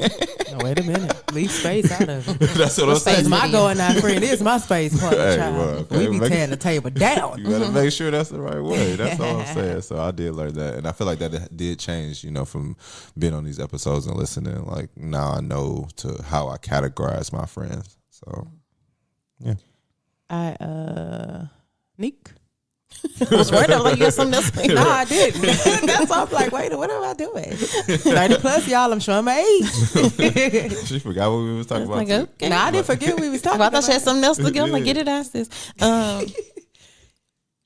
No, wait a minute. Leave space out of it. That's what I'm saying. Space my going out friend is my space partner, Hey, child. well, okay, We be make- tearing the table down. You gotta make sure that's the right way. That's all I'm saying. So I did learn that, and I feel like that did change. From being on these episodes and listening. Like now I know to how I categorize my friends. So yeah. Nick? I was worried like you had something else. No, I didn't. That's why I'm like, wait, what am I doing? 30 plus, y'all. I'm showing my age. She forgot what we was talking about. Like, too. okay. No, I didn't forget what we was talking I about. thought she had something else to go. I'm like, Yeah. get it, ask this.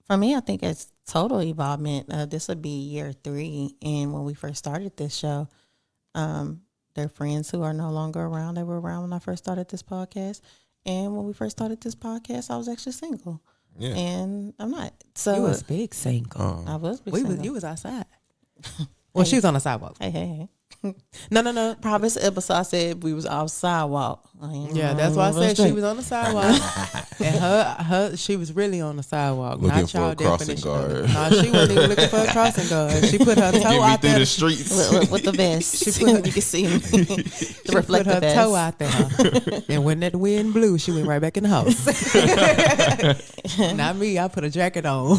For me, I think it's total evolvement. This would be year 3. And when we first started this show, there are friends who are no longer around. They were around when I first started this podcast. And when we first started this podcast, I was actually single. Yeah. And I'm not. So You was big single. I was big single. You was outside. Well, she was on the sidewalk. Hey. No. Probably the episode I said we was off sidewalk. Yeah, that's why I said she was on the sidewalk. And she was really on the sidewalk. Looking not for y'all a crossing definition of it. guard. No, she wasn't even looking for a crossing guard. She put her toe Get me out through there. the streets. Look, with the vest. She put- you can see me. The She put reflective her vest. toe out there. And when that wind blew, she went right back in the house. Not me. I put a jacket on.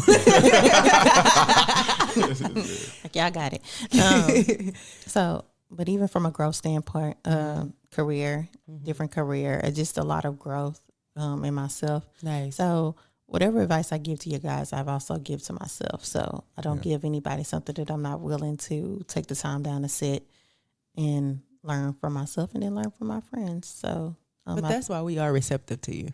Like, yeah, I got it. But even from a growth standpoint, career, different career, just a lot of growth in myself. Nice. So whatever advice I give to you guys, I've also give to myself. So I don't give anybody something that I'm not willing to take the time down to sit and learn from myself and then learn from my friends. So, But that's why we are receptive to you.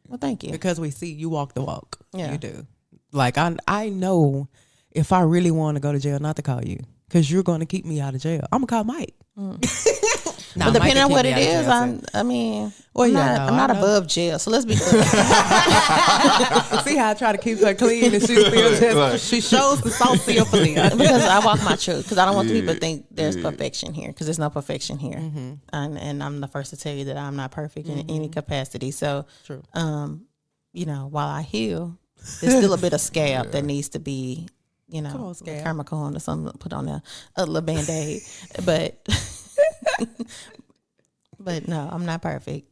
well, thank you. Because we see you walk the walk. Yeah. You do. Like, I know if I really want to go to jail, not to call you. Because you're going to keep me out of jail. I'm going to call Mike. Nah, But Mike depending can on keep what me it out of is, jail, too. I mean, Well, I'm yeah, not, no, I'm not I know. above jail. So let's be clear. See how I try to keep her clean and she still just, she shows the saucy for me. Because I walk my truth. Because I don't want Yeah, people to think there's yeah. perfection here. Because there's no perfection here. And I'm the first to tell you that I'm not perfect in any capacity. So, True. while I heal, there's still a bit of scab that needs to be, Come on, scab. Carmicone or something put on a little Band-Aid. But But no, I'm not perfect.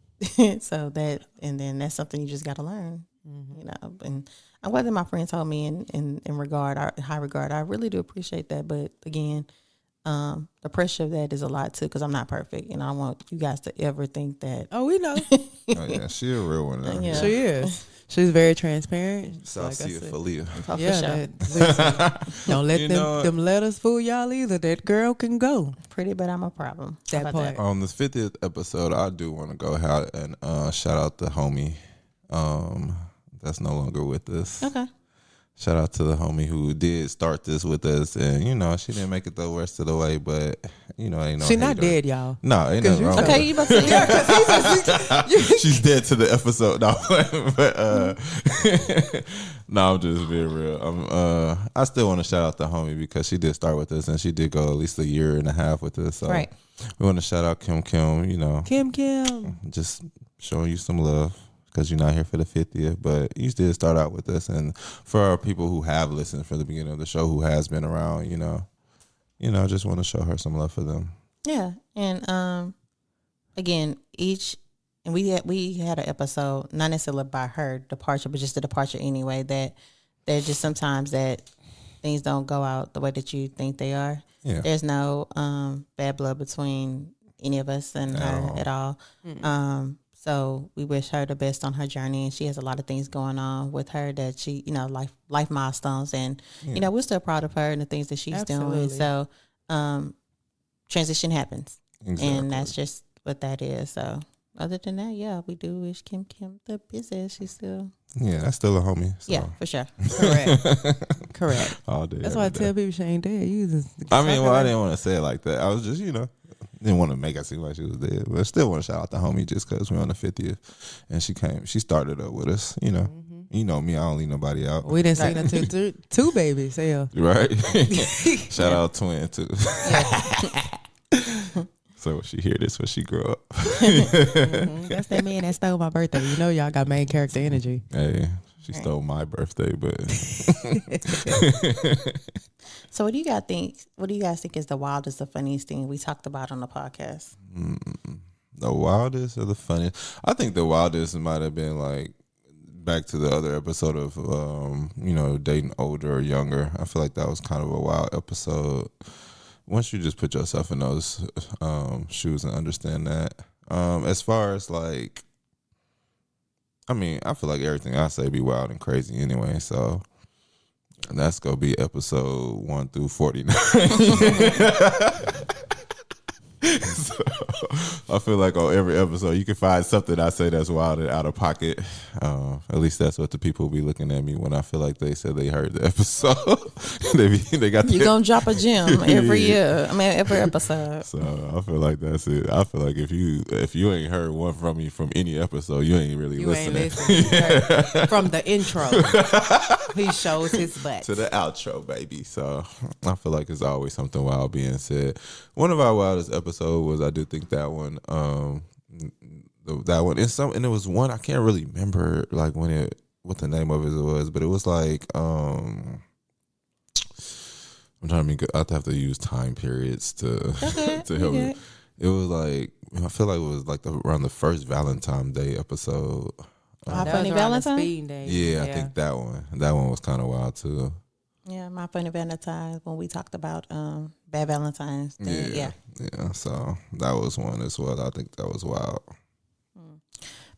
So that, and then that's something you just got to learn, you know. And whether my friend told me in high regard, I really do appreciate that. But again, the pressure of that is a lot too, because I'm not perfect, and I don't want you guys to ever think that. Oh, we know. Oh yeah, she a real one. Now. Yeah. She is. She's very transparent. South Sea of Falia. For Yeah, sure. listen, don't let You them know- them letters fool y'all either. That girl can go. Pretty, but I'm a problem. How That about part. On the 50th episode, I do want to go out and shout out the homie that's no longer with us. Okay. Shout out to the homie who did start this with us, and you know she didn't make it the rest of the way, but you know ain't no. She not hater. dead, y'all. No, ain't nothing wrong. with Okay, her. you about to say She's dead to the episode. No, but no, I'm just being real. I still want to shout out the homie because she did start with us, and she did go at least a year and a half with us. So Right. we want to shout out Kim. You know, Kim. just showing you some love. Because you're not here for the 50th, but you did start out with us, and for our people who have listened from the beginning of the show, who has been around, you know, just want to show her some love for them. Yeah, and again, we had an episode, not necessarily about her departure, but just the departure anyway. That there's just sometimes that things don't go out the way that you think they are. Yeah. There's no bad blood between any of us and her at all. So we wish her the best on her journey, and she has a lot of things going on with her that she, you know, life milestones, and you know, we're still proud of her and the things that she's doing. So transition happens, and that's just what that is. So other than that, yeah, we do wish Kim the business. She's still that's still a homie. So. yeah, for sure. Correct. All day. That's why I every tell day. people she ain't dead. You just I mean, well, I didn't want to say it like that. I was just, didn't want to make it seem like she was dead, but I still want to shout out the homie just because we're on the 50th, and she started up with us. You know, you know me, I don't leave nobody out. We didn't see until two babies. Yeah. Right? Shout out Twin too. So when she hear this when she grow up. That's that man that stole my birthday. You know, y'all got main character energy. Hey, she stole my birthday, but So what do you guys think? What do you guys think is the wildest or funniest thing we talked about on the podcast? the wildest or the funniest? I think the wildest might have been like back to the other episode of dating older or younger. I feel like that was kind of a wild episode. Once you just put yourself in those shoes and understand that. As far as like, I mean, I feel like everything I say be wild and crazy anyway. So that's gonna be episode 1 through 49. So, I feel like on every episode you can find something I say that's wild and out of pocket. At least that's what the people will be looking at me when I feel like they said they heard the episode. they got You're gonna drop a gem every year. I mean, every episode. So I feel like that's it. I feel like if you ain't heard one from me from any episode, you ain't really listening. From the intro. He shows his butt. To the outro, baby. So I feel like there's always something wild being said. One of our wildest episodes was, I do think that one. That one and it was one I can't really remember like what the name of it was, but it was like I'm trying to I have to use time periods to help me. It was like, I feel like it was like around the first Valentine's Day episode. My Funny Valentine? Yeah, I think that one was kind of wild too. Yeah, My Funny Valentine, when we talked about Bad Valentine's Day. Yeah. So that was one as well. I think that was wild.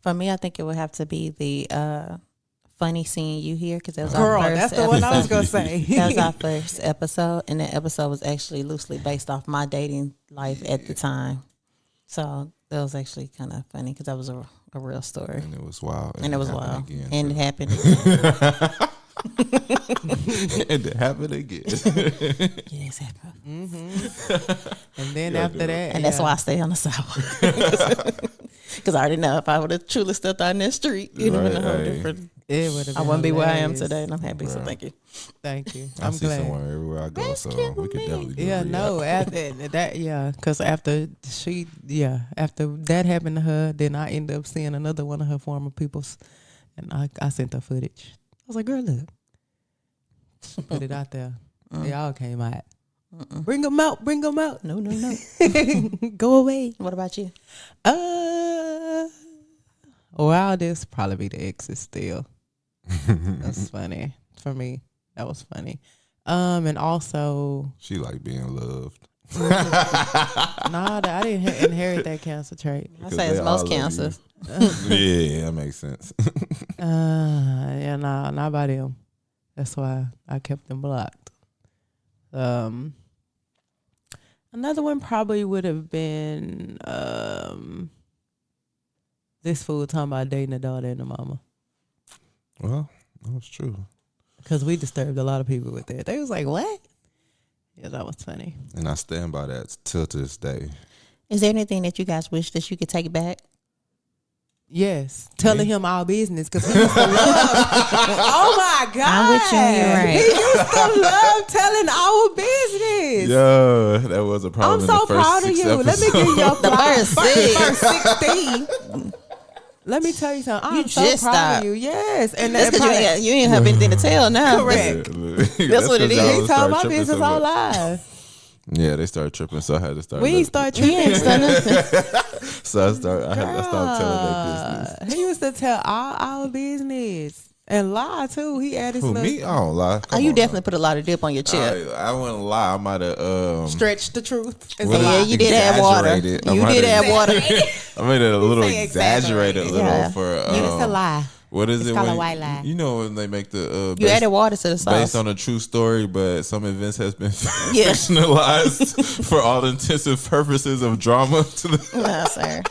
For me, I think it would have to be the funny seeing you here, because it was Girl, our first that's the one I was episode. gonna say. That was our first episode, and that episode was actually loosely based off my dating life at the time. So that was actually kind of funny because that was a real story. And it was wild. And it was wild. Again, And it happened. and it happened again. Yes, it happened. And then after that, And that's why I stay on the sidewalk. Because I already know if I would have truly stepped out in that street, it would have been a whole different. it would have. I wouldn't be where I am today, and I'm happy. So thank you. Thank you. I I'm see glad. someone everywhere I go, so we could definitely do Yeah, a no, re-up. after that, because after that happened to her, then I ended up seeing another one of her former peoples, and I sent her footage. I was like, girl, look, put it out there. They all came out. Bring them out. Bring them out. No, no, no. Go away. What about you? Well, this probably be the exes still. That's funny for me. That was funny. And also, She like being loved. I didn't inherit that cancer trait. I say it's they most all love cancers. Yeah, that makes sense. Yeah, nah, not by them. That's why I kept them blocked. Another one probably would have been this fool talking about dating a daughter and a mama. Well, that's true. Because we disturbed a lot of people with that. They was like, what? Yeah, that was funny. And I stand by that till to this day. Is there anything that you guys wish that you could take back? Yes. Telling him our business because he used to love. Oh my God. I'm with you. You're right. He used to love telling our business. Yeah, that was a problem. I'm so proud of you. Let me give you your The first first 16. Let me tell you something. I'm so just proud stopped. of you. Yes. And That's because you ain't have anything to tell now. Correct. That's what it is. He told my business all live. Yeah, they started tripping, so I had to start. We ain't start tripping. So I stopped telling their business. He used to tell all our business and lie too. He added Who, some. me? I don't lie. Come You on definitely put a lot of dip on your now. chip. I wouldn't lie. I might have Stretch the truth. It's a Well, lie. Yeah, you did add water. exaggerated. I You might did have- add water. I made it a little say exaggerated, exaggerated. little Yeah. for. It's a lie. What is It's it? called a when- white lie. You know when they make the You added water to the sauce. based on a true story, but some events has been Yeah. fictionalized for all intensive purposes of drama. To the No, sir.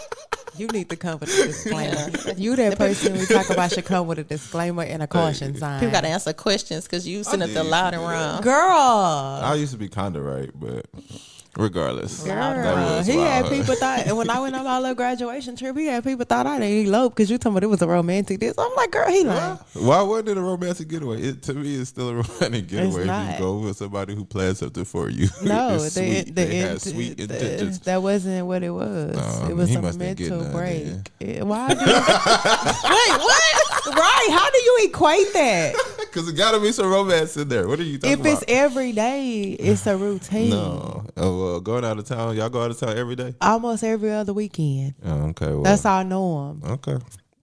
You need to come with a disclaimer. You that person we talk about should come with a disclaimer and a caution sign. People got to answer questions because you sitting up there did loud used and to do that. wrong. Girl. I used to be kind of right, but regardless, that Girl, was he had wild. people thought, and when I went on my little graduation trip, he had people thought I didn't elope because you talking about it was a romantic this. I'm like, girl, he lying. Why wasn't it a romantic getaway? To me, it's still a romantic getaway if not. you go with somebody who plans something for you. No, It's sweet. They had sweet intentions. that wasn't what it was. No, It was he a must have been getting mental none break. then. Why? Wait, what? Right? How do you equate that? Because it got to be some romance in there. What are you talking If about? it's every day, it's a routine. No. Well, going out of town, y'all go out of town every day? Almost every other weekend. Oh, okay. Well, That's our norm. okay.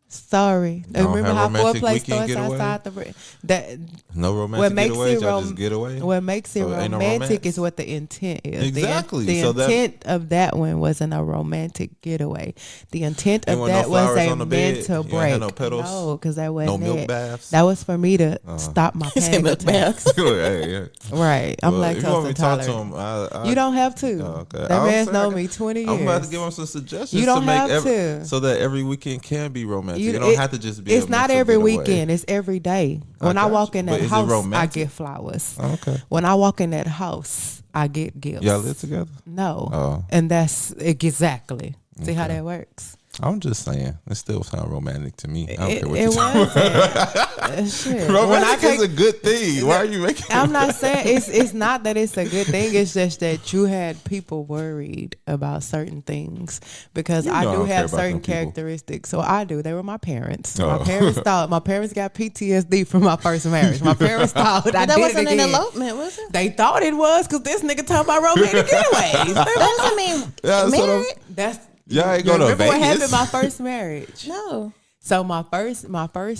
Sorry. don't Remember have how romantic foreplay weekend starts getaway? outside the that No what romantic makes getaways? it Y'all just get away? what makes it So it ain't no romantic romance? is what the intent is. Exactly. The So that- intent of that one wasn't a romantic getaway. The intent Ain't of want no that was flowers a on the bed? mental You ain't break. had no petals? No, because that No wasn't milk it. baths? That was for me to stop my He said panic milk attacks. baths. Hey, yeah. Right. I'm Well, if you want lactose me to talk to intolerant. him, You don't have to. Oh, okay. That I was man's saying, known me 20 years. I'm about to give him some suggestions. You don't to make have to. so that every weekend can be romantic. You- You don't it- have to just be. It's a not mental every getaway. weekend. It's every day. When I got walk you. in But that is it house, I romantic? get flowers. Okay. When I walk in that house, I get gifts. Y'all live together? No. Oh. And that's exactly. See how Okay. that works? I'm just saying. It still sounds romantic to me. I don't care what It you say. wasn't. Shit. When I Romantic take- is a good thing. Why are you making? I'm not saying it's not that it's a good thing. It's just that you had people worried about certain things because You I know I do don't care have about certain them people. characteristics. So I do. They were my parents. Oh. My parents got PTSD from my first marriage. My parents thought I That did wasn't it an again. elopement, was it? They thought it was because this nigga talking about romantic getaways. That doesn't mean Yeah, that's what I'm- married. That's Y'all ain't you go to remember what Vegas? happened my first marriage. No. So my first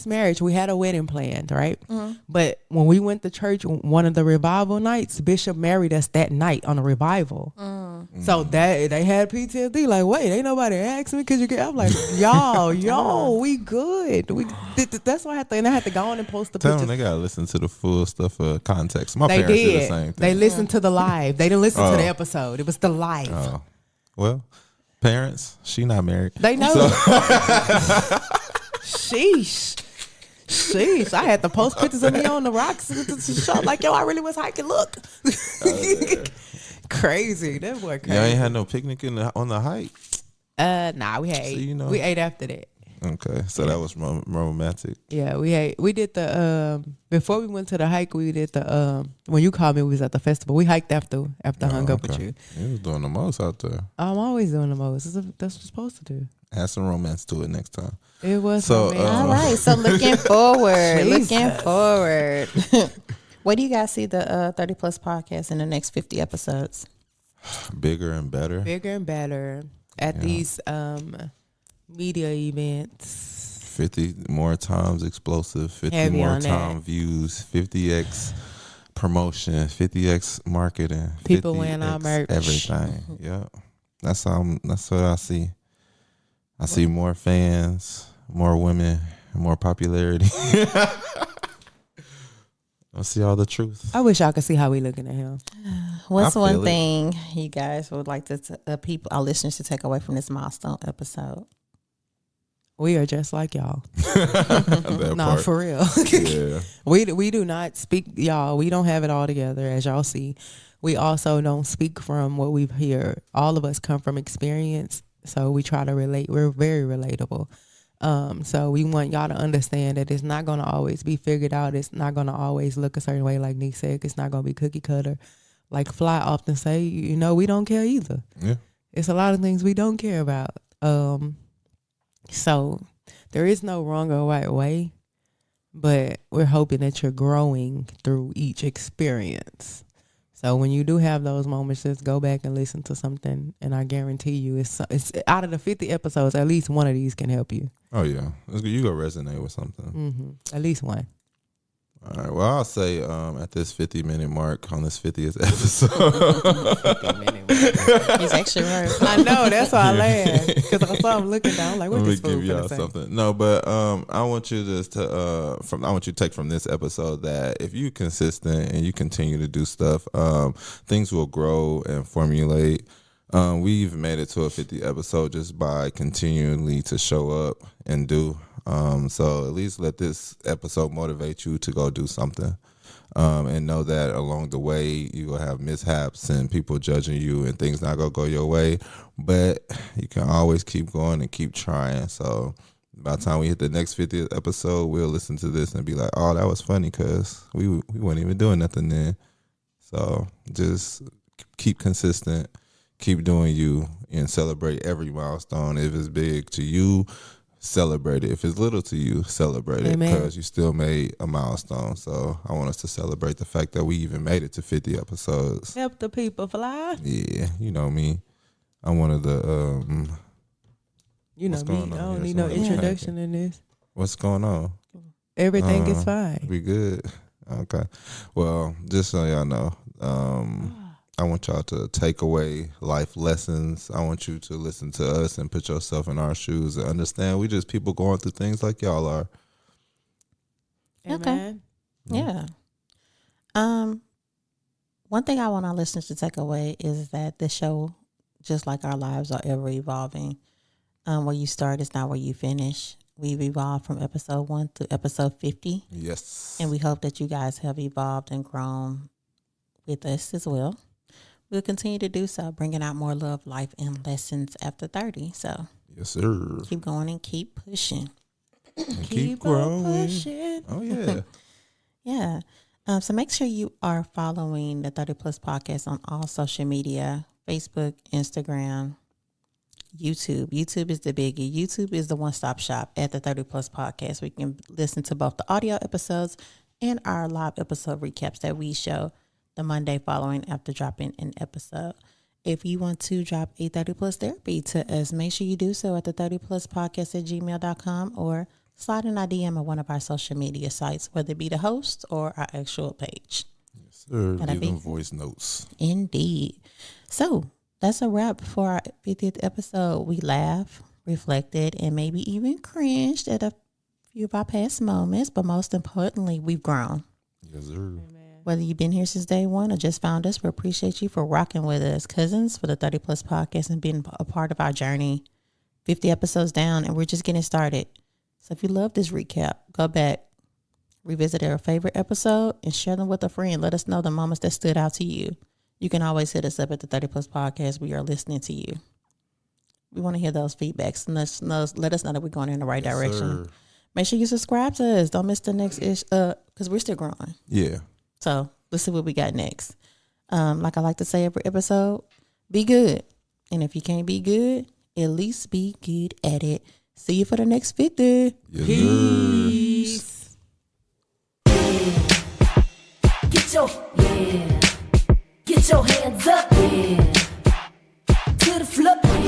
marriage, we had a wedding planned, right? Mm-hmm. But when we went to church, one of the revival nights, Bishop married us that night on a revival. Mm. So that they had PTSD. Like, wait, ain't nobody asked me because you get. I'm like, y'all, we good. That's why I had to go on and post the Tell them pictures. they gotta listen to the full stuff context. My They parents did the did. same thing. They listened to the live. They didn't listen to Oh. the episode. It was the live. Oh. Well, parents, she not married. They know. Sheesh. I had to post pictures of me on the rocks to show like, yo, I really was hiking. Look. Crazy. That boy crazy. Y'all ain't had no picnic on the hike. Nah, we had So, eight. you know. We ate after that. Okay, so that was romantic. Yeah, we did the before we went to the hike, we did the when you called me, we was at the festival. We hiked after hung up with Okay. you. You was doing the most out there. I'm always doing the most. That's what you're supposed to do. Add some romance to it next time. It was So, romantic. All right. So looking forward. Jesus. Looking forward. Where do you guys see the 30 Plus podcast in the next 50 episodes? Bigger and better. Bigger and better at these media events. 50 more times explosive, 50 Heavy more on time that. views, 50x promotion, 50x marketing, People wearing our 50x merch. everything. Yep. That's what I see. I see more fans, more women, more popularity. I see all the truth. I wish y'all could see how we looking at him. What's I one feel it. thing you guys would like to our listeners to take away from this milestone episode? We are just like y'all. That No, part. for real. Yeah. We do not speak, y'all. We don't have it all together, as y'all see. We also don't speak from what we've heard. All of us come from experience, so we try to relate. We're very relatable. So we want y'all to understand that it's not going to always be figured out. It's not going to always look a certain way, like Nick said. It's not going to be cookie cutter. Like Fly often say, we don't care either. Yeah. It's a lot of things we don't care about. So there is no wrong or right way, but we're hoping that you're growing through each experience. So when you do have those moments, just go back and listen to something, and I guarantee you, it's out of the 50 episodes, at least one of these can help you. Oh yeah. You go resonate with something. At least one. All right. Well, I'll say at this 50-minute mark on this 50th episode. He's actually right. I know, that's why I laughed, because I saw him looking down, like, what Let me this fool give y'all finna say? something. No, but I want you I want you to take from this episode that if you're consistent and you continue to do stuff, things will grow and formulate. We've made it to a 50 episode just by continually to show up and do. So at least let this episode motivate you to go do something. And know that along the way you will have mishaps and people judging you and things not gonna go your way, but you can always keep going and keep trying. So by the time we hit the next 50th episode, we'll listen to this and be like, oh, that was funny because we weren't even doing nothing then. So just keep consistent, keep doing you, and celebrate every milestone. If it's big to you, celebrate it. If it's little to you, celebrate it, Amen. because you still made a milestone. So I want us to celebrate the fact that we even made it to 50 episodes. Help the people fly. Yeah, you know me. I'm one of the You know What's me. going I on don't here? need no Somebody's introduction in this. what's going on? Everything is fine. We good? Okay. Well, just so y'all know, I want y'all to take away life lessons. I want you to listen to us and put yourself in our shoes and understand we just people going through things like y'all are. Okay. Amen. Yeah. One thing I want our listeners to take away is that the show, just like our lives, are ever evolving. Where you start is not where you finish. We've evolved from episode 1 to episode 50. Yes. And we hope that you guys have evolved and grown with us as well. We'll continue to do so, bringing out more love, life, and lessons after 30. So Yes, sir. keep going and keep pushing. And Keep on pushing. Oh yeah. Yeah. So make sure you are following the 30 Plus Podcast on all social media, Facebook, Instagram, YouTube. YouTube is the biggie. YouTube is the one-stop shop at the 30 Plus Podcast. We can listen to both the audio episodes and our live episode recaps that we show the Monday following after dropping an episode. If you want to drop a 30 Plus therapy to us, make sure you do so at the 30 Plus Podcast at gmail.com or slide in our DM at one of our social media sites, whether it be the host or our actual page. Yes, sir. That'd Leave them be- voice notes. Indeed. So that's a wrap for our 50th episode. We laughed, reflected, and maybe even cringed at a few of our past moments, but most importantly, we've grown. Yes, sir. Whether you've been here since day one or just found us, we appreciate you for rocking with us, cousins, for the 30 Plus Podcast and being a part of our journey. 50 episodes down, and we're just getting started. So if you love this recap, go back, revisit our favorite episode, and share them with a friend. Let us know the moments that stood out to you. You can always hit us up at the 30 Plus Podcast. We are listening to you. We want to hear those feedbacks. And let us know that we're going in the right direction. Sir. Make sure you subscribe to us. Don't miss the next ish, because we're still growing. Yeah. So let's see what we got next. Like I like to say every episode, be good. And if you can't be good, at least be good at it. See you for the next 50. Yes, sir. Peace. Get Get your hands up, yeah. To the floor,